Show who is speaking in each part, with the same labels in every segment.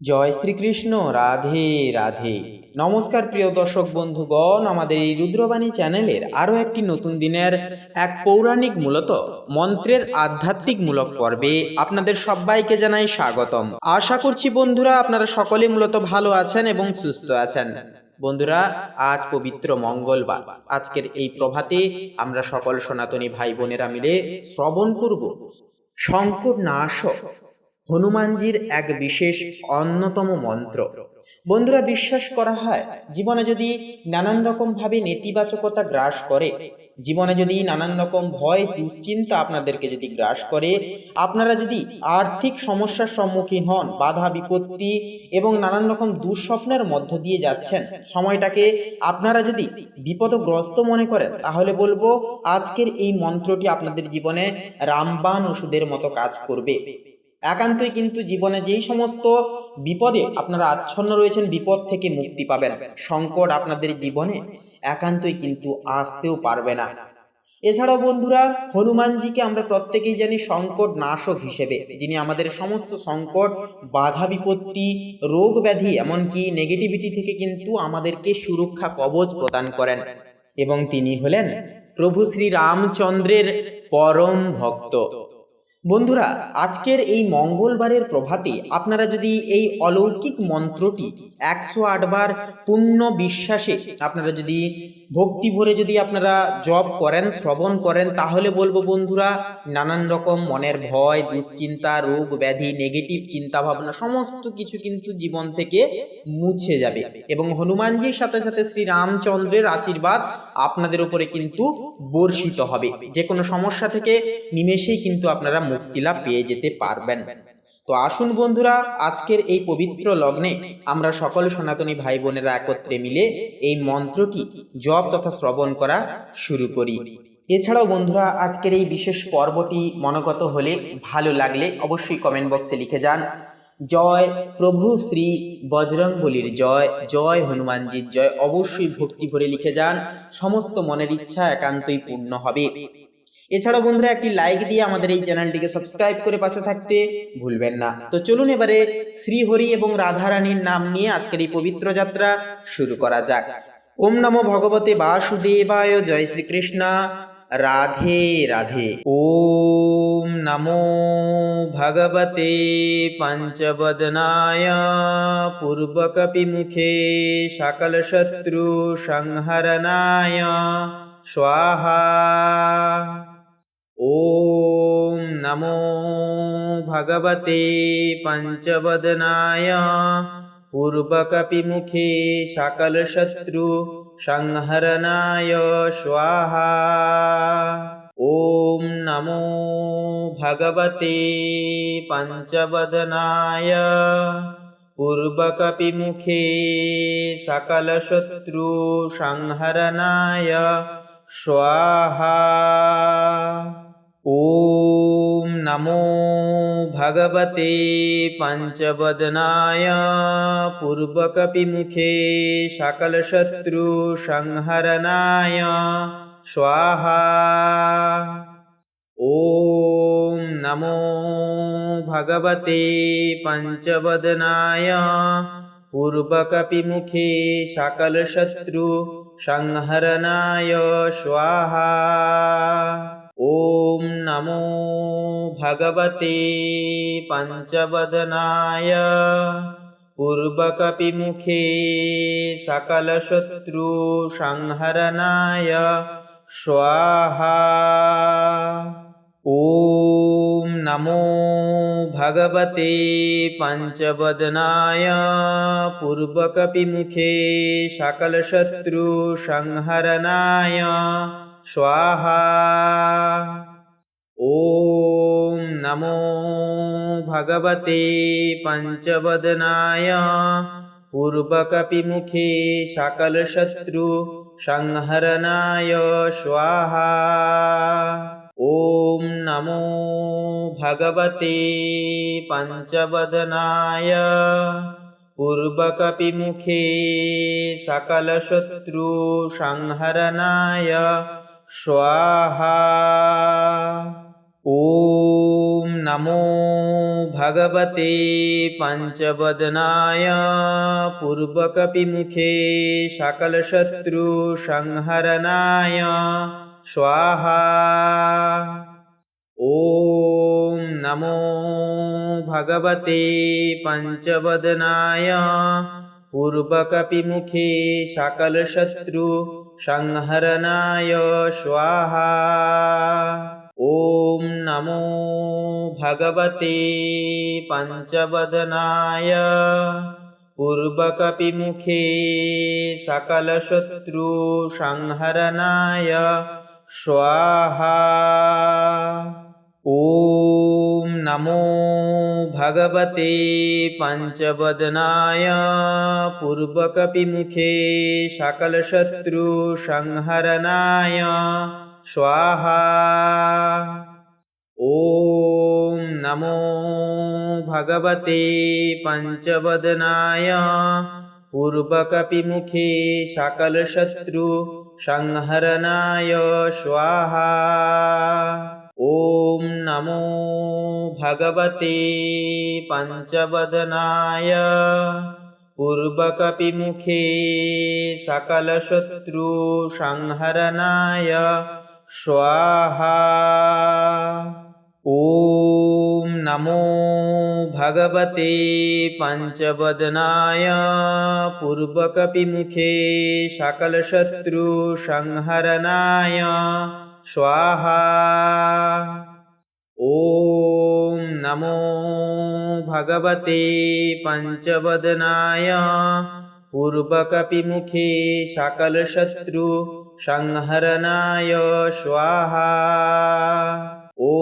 Speaker 1: জয় শ্রীকৃষ্ণ। রাধে রাধে। নমস্কার প্রিয় দর্শক বন্ধুগণ, আমাদের এই রুদ্রবাণী চ্যানেলের আরও একটি নতুন দিনের এক পৌরাণিক মূলত মন্ত্রের আধ্যাত্মিক মূলক পর্বে আপনাদের সবাইকে জানাই স্বাগতম। আশা করছি বন্ধুরা আপনারা সকলে মূলত ভালো আছেন এবং সুস্থ আছেন। বন্ধুরা, আজ পবিত্র মঙ্গলবার। আজকের এই প্রভাতে আমরা সকল সনাতনী ভাই বোনেরা মিলে শ্রবণ করব সংকট নাশক হনুমানজির এক বিশেষ অন্যতম মন্ত্র। বন্ধুরা, বিশ্বাস করা হয় জীবনে যদি নানান রকম ভাবে নেতিবাচকতা গ্রাস করে, জীবনে যদি নানান রকম ভয় দুশ্চিন্তা আপনাদেরকে যদি গ্রাস করে, আপনারা যদি আর্থিক সমস্যার সম্মুখীন হন, বাধা বিপত্তি এবং নানান রকম দুঃস্বপ্নের মধ্য দিয়ে যাচ্ছেন, সময়টাকে আপনারা যদি বিপদগ্রস্ত মনে করেন, তাহলে বলবো আজকের এই মন্ত্রটি আপনাদের জীবনে রামবাণ ওষুধের মতো কাজ করবে। একান্তই কিন্তু জীবনে যেই সমস্ত বিপদে আপনারা আচ্ছন্ন রয়েছেন, বিপদ থেকে মুক্তি পাবেন। সংকট আপনাদের জীবনে একান্তই কিন্তু আসতেও পারবে না। এছাড়াও বন্ধুরা, হনুমানজিকে আমরা প্রত্যেকেই জানি সংকট নাশক হিসেবে, যিনি আমাদের সমস্ত সংকট, বাধা বিপত্তি, রোগ ব্যাধি, এমনকি নেগেটিভিটি থেকে কিন্তু আমাদেরকে সুরক্ষা কবচ প্রদান করেন। এবং তিনি হলেন প্রভু শ্রী রামচন্দ্রের পরম ভক্ত। বন্ধুরা, আজকের এই মঙ্গলবারের প্রভাতে আপনারা যদি এই অলৌকিক মন্ত্রটি 108 বার পূর্ণ বিশ্বাসে আপনারা যদি ভক্তি ভরে যদি আপনারা জপ করেন, শ্রবণ করেন, তাহলে বলবো বন্ধুরা, নানান রকম মনের ভয়, দুশ্চিন্তা, রোগ ব্যাধি, নেগেটিভ চিন্তা ভাবনা সমস্ত কিছু কিন্তু জীবন থেকে মুছে যাবে এবং হনুমানজির সাথে সাথে শ্রী রামচন্দ্রের আশীর্বাদ আপনাদের উপরে কিন্তু বর্ষিত হবে। যে কোনো সমস্যা থেকে নিমেষেই কিন্তু আপনারা মুক্তি লাভ পেয়ে যেতে পারবেন। তো আসুন বন্ধুরা, আজকের এই পবিত্র লগ্নে আমরা সকল সনাতনী ভাই বোনেরা একত্রে মিলে এই মন্ত্রটি জপ তথা শ্রবণ করা শুরু করি। এছাড়াও বন্ধুরা, আজকের এই বিশেষ পর্বটি মনোগত হলে, ভালো লাগলে অবশ্যই কমেন্ট বক্সে লিখে যান জয় প্রভু শ্রী বজরংবলীর জয়, জয় হনুমানজির জয়। অবশ্যই ভক্তি ভরে লিখে যান, সমস্ত মনের ইচ্ছা একান্তই পূর্ণ হবে। এছাড়াও বন্ধুরা, একটি লাইক দিয়ে আমাদের এই চ্যানেলটিকে সাবস্ক্রাইব করে পাশে থাকতে ভুলবেন না। তো চলুন এবারে শ্রীহরি এবং রাধারানীর নাম নিয়ে আজকের এই পবিত্র যাত্রা শুরু করা যাক। ওম নমো ভগবতে বাসুদেবায়। জয় শ্রীকৃষ্ণ। রাধে রাধে। ওম নমো ভগবতে পঞ্চবদনায় পূর্বকপি মুখে সকল শত্রু সংহরণায় স্বাহা। ওম নমো ভগবতে পঞ্চবদনায় পূর্বকপি মুখে সকল শত্রু সংহরণায় স্বাহা। ওম নমো ভগবতে পঞ্চবদনায় পূর্বকপি মুখে সকল শত্রু সংহরণায় স্বাহা। ওম নমো ভগবতে পঞ্চবদনায় পূর্বকপি মুখে সকল শত্রু সংহরণায় স্বাহা। ওম নমো ভগবতে পঞ্চবদনায় পূর্বকপি মুখে সকল শত্রু সংহরণায় স্বাহা। ওম নমো ভগবতে পঞ্চবদনায় পূর্বকপি মুখে সকল শত্রু সংহরণায় স্বাহা। ওম নমো ভগবতে পঞ্চবদনায় পূর্বকপি মুখে সকল শত্রু সংহরণায় স্বাহা। ওম নমো ভগবতে পঞ্চবদনায় পূর্বকপি মুখে সকল শত্রু সংহরণায় স্বাহা। ওম নমো ভগবতে পঞ্চবদনায় পূর্বকপি মুখে সকল শত্রু সংহরণায় স্বাহা। ॐ नमो भगवते पञ्चवदनाय पूर्वकपिमुखे सकलशत्रुसंहरणाय स्वाहा। ॐ नमो भगवते पञ्चवदनाय पूर्वकपिमुखे सकलशत्रुसंहरणाय स्वाहा। ॐ नमो भगवते पञ्चवदनाय पूर्वकपिमुखे सकलशत्रुसंहरणाय स्वाहा। ॐ नमो भगवते पञ्चवदनाय पूर्वकपिमुखे सकलशत्रुसंहरणाय स्वाहा। ॐ नमो भगवते पञ्चवदनाय पूर्वकपिमुखे सकलशत्रुसंहरणाय स्वाहा। ॐ नमो भगवते पञ्चवदनाय पूर्वकपिमुखे सकलशत्रुसंहरणाय स्वाहा। ॐ नमो भगवते पञ्चवदनाय पूर्वकपिमुखे सकलशत्रुसंहरणाय स्वाहा। ॐ नमो भगवते पञ्चवदनाय पूर्वकपिमुखे सकलशत्रुसंहरणाय स्वाहा। ॐ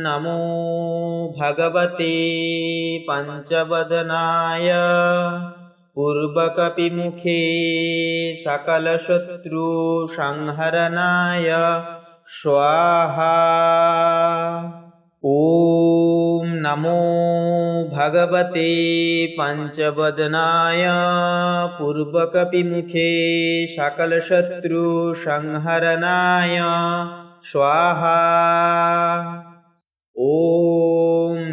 Speaker 1: नमो भगवते पञ्चवदनाय पूर्वकपिमुखे सकलशत्रुसंहरणाय स्वाहा। ॐ नमो भगवते पञ्चवदनाय पूर्वकपिमुखे सकलशत्रुसंहरणाय स्वाहा। ॐ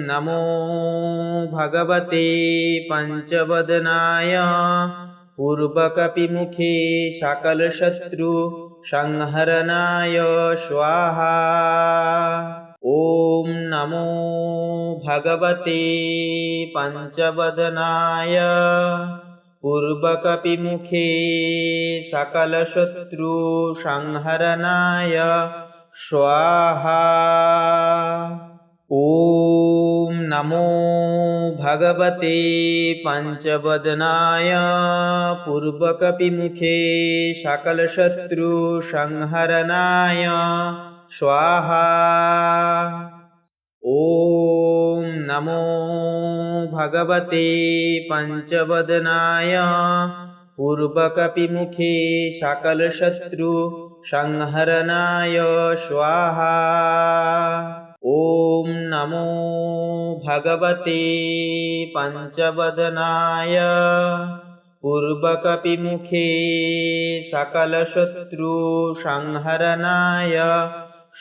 Speaker 1: नमो भगवते पञ्चवदनाय पूर्वकपिमुखे सकलशत्रुसंहरणाय स्वाहा। ॐ नमो भगवते पञ्चवदनाय पूर्वकपिमुखे सकलशत्रुसंहरणाय स्वाहा। ॐ नमो भगवते पञ्चवदनाय पूर्वकपिमुखे सकलशत्रुसंहरणाय स्वाहा। ॐ नमो भगवते पञ्चवदनाय पूर्वकपिमुखे सकलशत्रुसंहरणाय स्वाहा। ॐ नमो भगवते पञ्चवदनाय पूर्वकपिमुखे सकलशत्रुसंहरणाय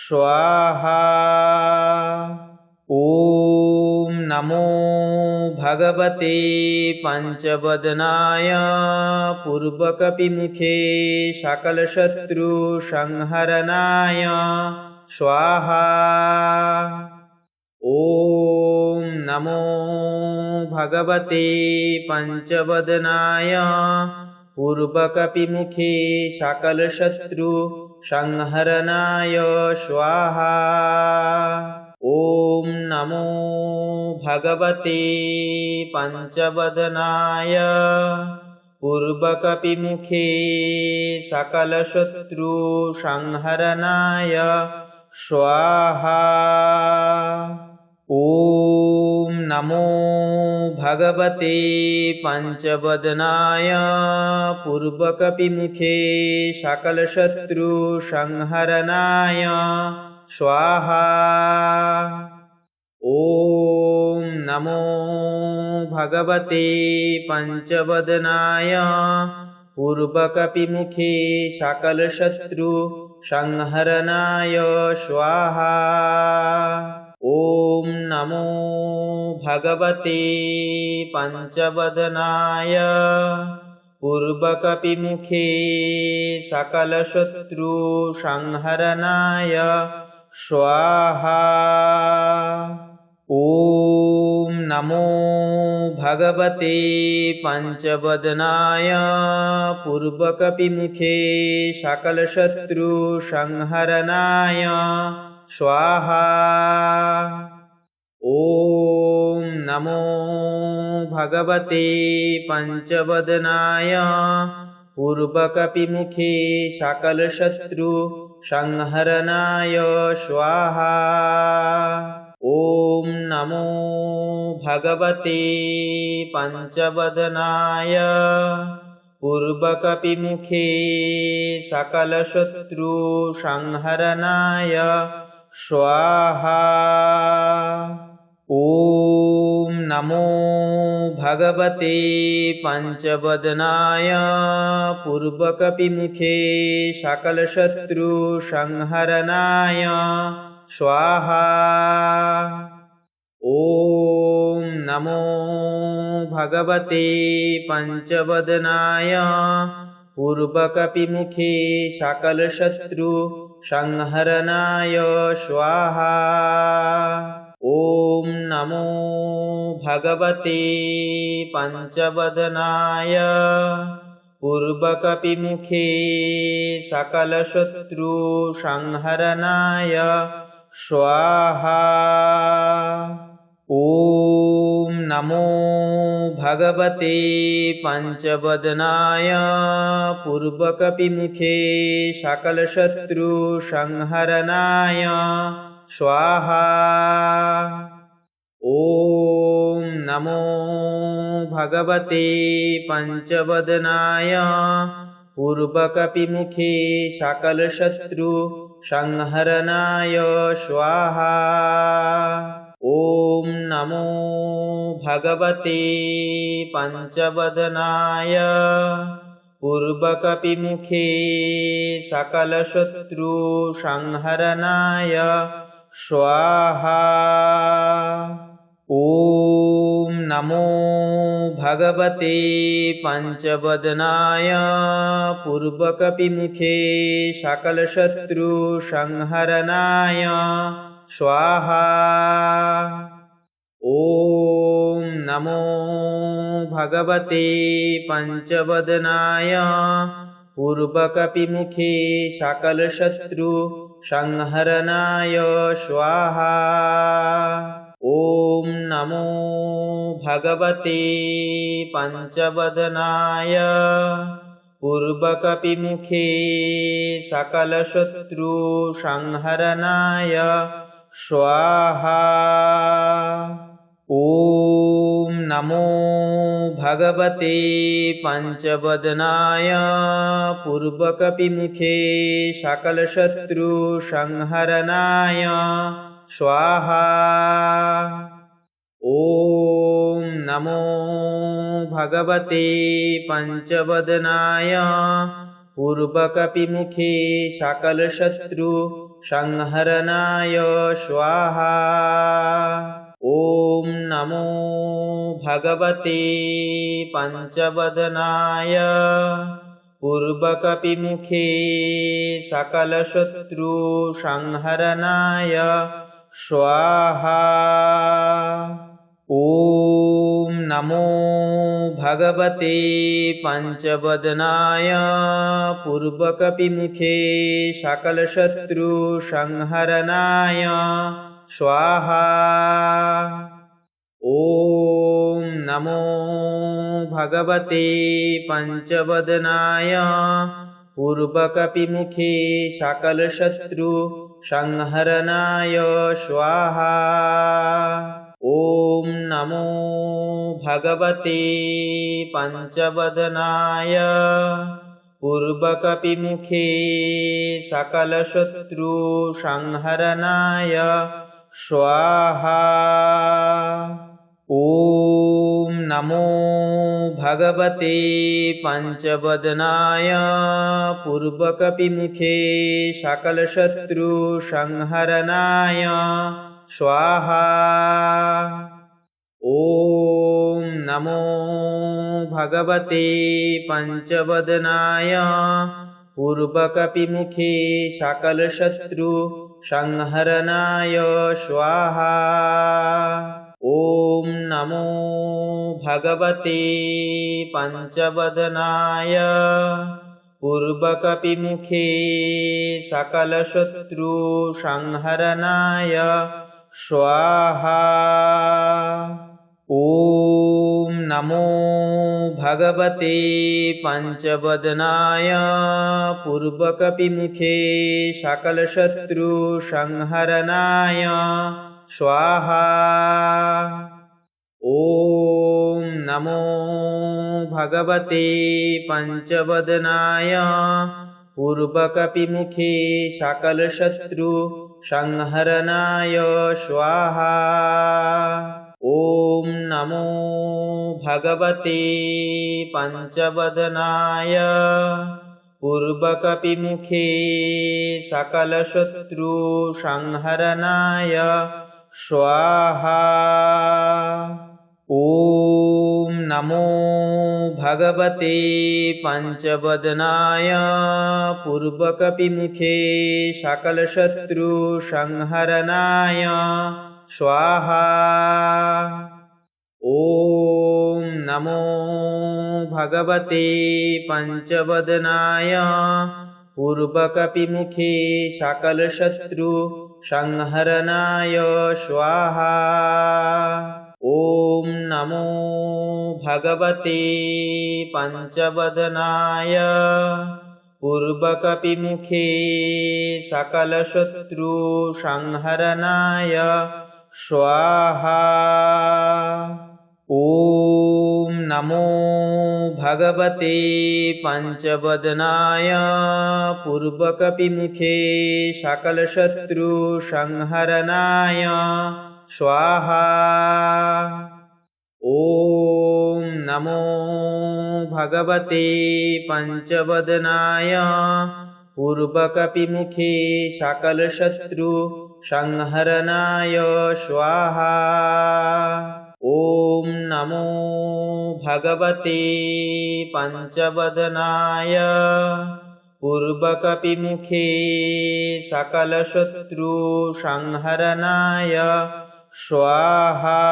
Speaker 1: स्वाहा। ॐ नमो भगवते पञ्चवदनाय पूर्वकपिमुखे सकलशत्रुसंहरणाय स्वाहा। ॐ नमो भगवते पञ्चवदनाय पूर्वकपिमुखे सकलशत्रुसंहरणाय स्वाहा। ॐ नमो भगवते पञ्चवदनाय पूर्वकपिमुखे सकलशत्रुसंहरणाय स्वाहा। ॐ नमो भगवते पञ्चवदनाय पूर्वकपिमुखे सकलशत्रुसंहरणाय स्वाहा। ॐ नमो भगवते पञ्चवदनाय पूर्वकपिमुखे सकलशत्रु संहरणाय स्वाहा। ॐ नमो भगवते पंचवदनाय पूर्वकपिमुखे सकलशत्रु संहरणाय स्वाहा। ॐ नमो भगवते पंचवदनाय पूर्वकपिमुखे सकलशत्रु संहरणाय स्वाहा। ॐ नमो भगवते पंचवदनाय पूर्वकपिमुखे सकलशत्रु संहरणाय स्वाहा। ॐ नमो भगवते पंचवदनाय पूर्वकपिमुखे सकलशत्रु संहरणाय स्वाहा। ॐ नमो भगवते पंचवदनाय पूर्वकपिमुखे सकलशत्रु संहरणाय स्वाहा। ॐ नमो भगवते पंचवदनाय पूर्वकपिमुखे सकलशत्रु संहरणाय स्वाहा। ॐ नमो भगवते पंचवदनाय पूर्वकपिमुखे सकलशत्रु संहरणाय स्वाहा। ॐ नमो भगवते पंचवदनाय पूर्वकपिमुखे सकलशत्रु संहरणाय स्वाहा। ॐ नमो भगवते पंचवदनाय पूर्वकपिमुखे सकलशत्रु संहरणाय स्वाहा। ॐ नमो भगवते पंचवदनाय पूर्वकपिमुखे सकलशत्रु संहरणाय स्वाहा। ॐ नमो भगवते पंचवदनाय पूर्वकपिमुखे सकलशत्रु संहरणाय स्वाहा। ॐ नमो भगवते पंचवदनाय पूर्वकपिमुखे सकलशत्रु संहरणाय स्वाहा। ॐ नमो भगवते पंचवदनाय पूर्वकपिमुखे सकलशत्रु संहरणाय स्वाहा। ॐ नमो भगवते पंचवदनाय पूर्वकपिमुखे सकलशत्रु संहरणाय स्वाहा। ॐ नमो भगवते पंचवदनाय पूर्वकपिमुखे सकलशत्रु संहरणाय स्वाहा। ॐ नमो भगवते पंचवदनाय पूर्वकपिमुखे सकलशत्रु संहरणाय स्वाहा। ॐ नमो भगवते पंचवदनाय पूर्वकपिमुखे सकलशत्रु संहरणाय स्वाहा। ॐ नमो भगवते पंचवदनाय पूर्वकपिमुखे सकलशत्रु संहरणाय स्वाहा। ॐ नमो भगवते पंचवदनाय पूर्वकपिमुखे सकलशत्रु संहरणाय स्वाहा। ॐ नमो भगवते पञ्चवदनाय पूर्वकपिमुखे सकलशत्रुसंहरणाय स्वाहा। ॐ नमो भगवते पञ्चवदनाय पूर्वकपिमुखे सकलशत्रुसंहरणाय स्वाहा। ॐ नमो भगवते पञ्चवदनाय पूर्वकपिमुखे सकलशत्रुसंहरणाय स्वाहा। ॐ नमो भगवते पञ्चवदनाय पूर्वकपिमुखे सकलशत्रुसंहरणाय स्वाहा। ॐ नमो भगवते पञ्चवदनाय पूर्वकपिमुखे सकलशत्रुसंहरणाय स्वाहा। ॐ नमो भगवते पञ्चवदनाय पूर्वकपिमुखे सकलशत्रुसंहरणाय स्वाहा। ॐ नमो भगवते पञ्चवदनाय पूर्वकपिमुखे सकलशत्रुसंहरणाय स्वाहा। ॐ नमो भगवते पञ्चवदनाय पूर्वकपिमुखे सकलशत्रुसंहरणाय स्वाहा। ॐ नमो भगवते पञ्चवदनाय पूर्वकपिमुखे सकलशत्रुसंहरणाय स्वाहा। ॐ नमो भगवते पञ्चवदनाय पूर्वकपिमुखे सकलशत्रुसंहरणाय स्वाहा। ॐ नमो भगवते पञ्चवदनाय पूर्वकपिमुखे सकलशत्रुसंहरणाय स्वाहा। ॐ नमो भगवते पञ्चवदनाय पूर्वकपिमुखे सकलशत्रुसंहरणाय स्वाहा।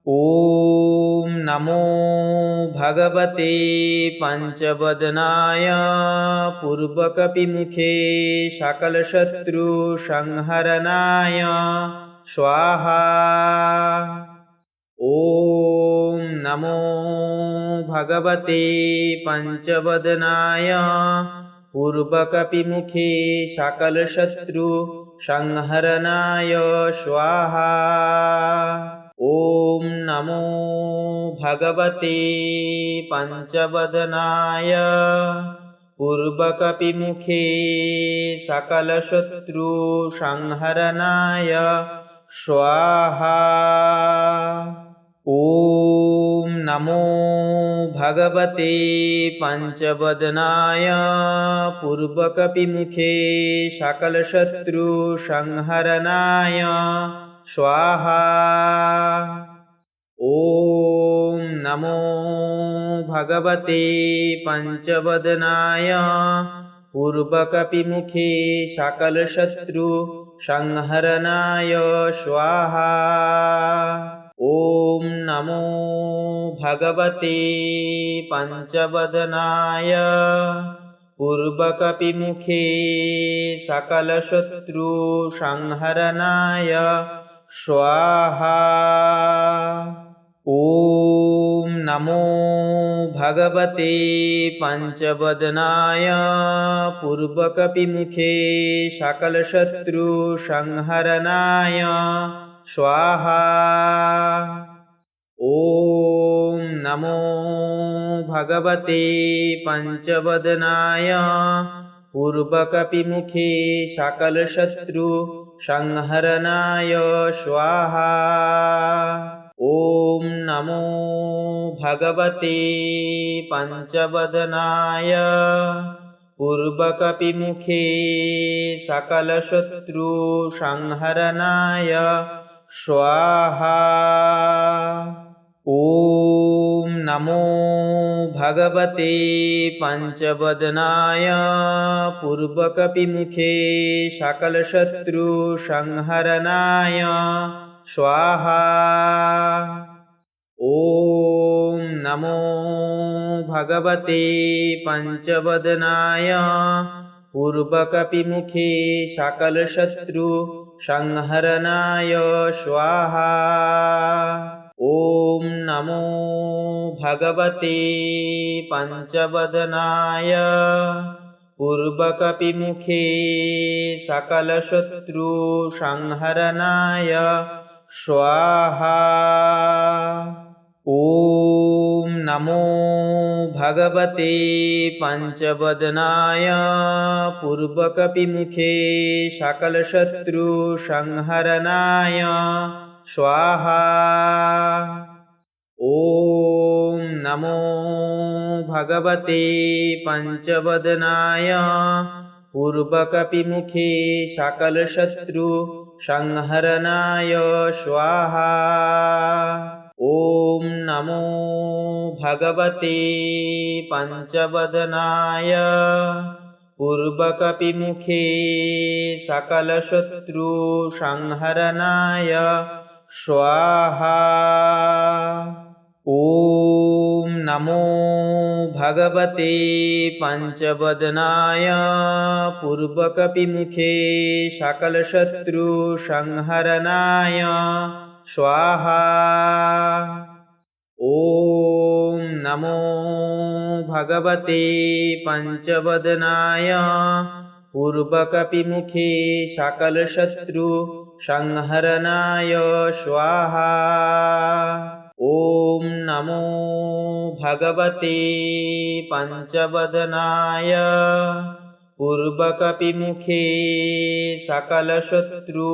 Speaker 1: ॐ नमो भगवते पञ्चवदनाय पूर्वकपिमुखे सकलशत्रुसंहरणाय स्वाहा। ॐ नमो भगवते पञ्चवदनाय पूर्वकपिमुखे सकलशत्रुसंहरणाय स्वाहा। ॐ नमो भगवते पञ्चवदनाय पूर्वकपिमुखे सकलशत्रुसंहरणाय स्वाहा। ॐ नमो भगवते पञ्चवदनाय पूर्वकपिमुखे सकलशत्रुसंहरणाय स्वाहा। ॐ नमो भगवते पञ्चवदनाय पूर्वकपिमुखे सकलशत्रुसंहरणाय स्वाहा। ॐ नमो भगवते पञ्चवदनाय पूर्वकपिमुखे सकलशत्रुसंहरणाय स्वाहा। ॐ नमो भगवते पञ्चवदनाय पूर्वकपिमुखे सकलशत्रुसंहरणाय स्वाहा। ॐ नमो भगवते पञ्चवदनाय पूर्वकपिमुखे सकलशत्रुसंहरणाय संहरणाय स्वाहा। ॐ नमो भगवते पंचवदनाय पूर्वकपिमुखे सकलशत्रु संहरणाय स्वाहा। ॐ नमो भगवते पंचवदनाय पूर्वकपिमुखे सकलशत्रु संहरणाय स्वाहा। ॐ नमो भगवते पंचवदनाय पूर्वकपिमुखे सकलशत्रु संहरणाय स्वाहा। ॐ नमो भगवते पंचवदनाय पूर्वकपिमुखे सकलशत्रु संहरणाय स्वाहा। ॐ नमो भगवते पंचवदनाय पूर्वकपिमुखे सकलशत्रु संहरणाय स्वाहा। ॐ नमो भगवते पंचवदनाय पूर्वकपिमुखे सकलशत्रु संहरणाय स्वाहा। ॐ नमो भगवते पंचवदनाय पूर्वकपिमुखे सकलशत्रु संहरणाय स्वाहा। ॐ नमो भगवते पंचवदनाय पूर्वकपिमुखे सकलशत्रु संहरणाय स्वाहा। ॐ नमो भगवते पंचवदनाय पूर्वकपिमुखे सकलशत्रु संहरणाय स्वाहा। ॐ नमो भगवते पंचवदनाय पूर्वकपिमुखे सकलशत्रु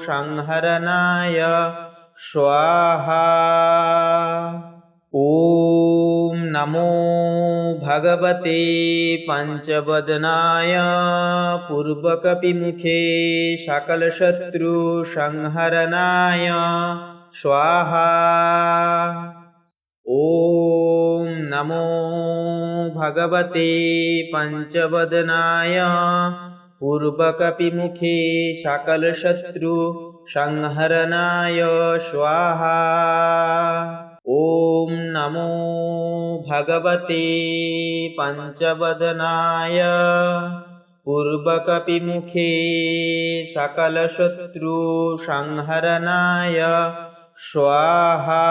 Speaker 1: संहरणाय स्वाहा। ॐ नमो भगवते पंचवदनाय पूर्वकपिमुखे सकलशत्रु संहरणाय स्वाहा। ॐ नमो भगवते पंचवदनाय पूर्वकपिमुखे सकलशत्रु संहरणाय स्वाहा। ॐ नमो भगवते पंचवदनाय पूर्वकपिमुखे सकलशत्रु संहरणाय स्वाहा।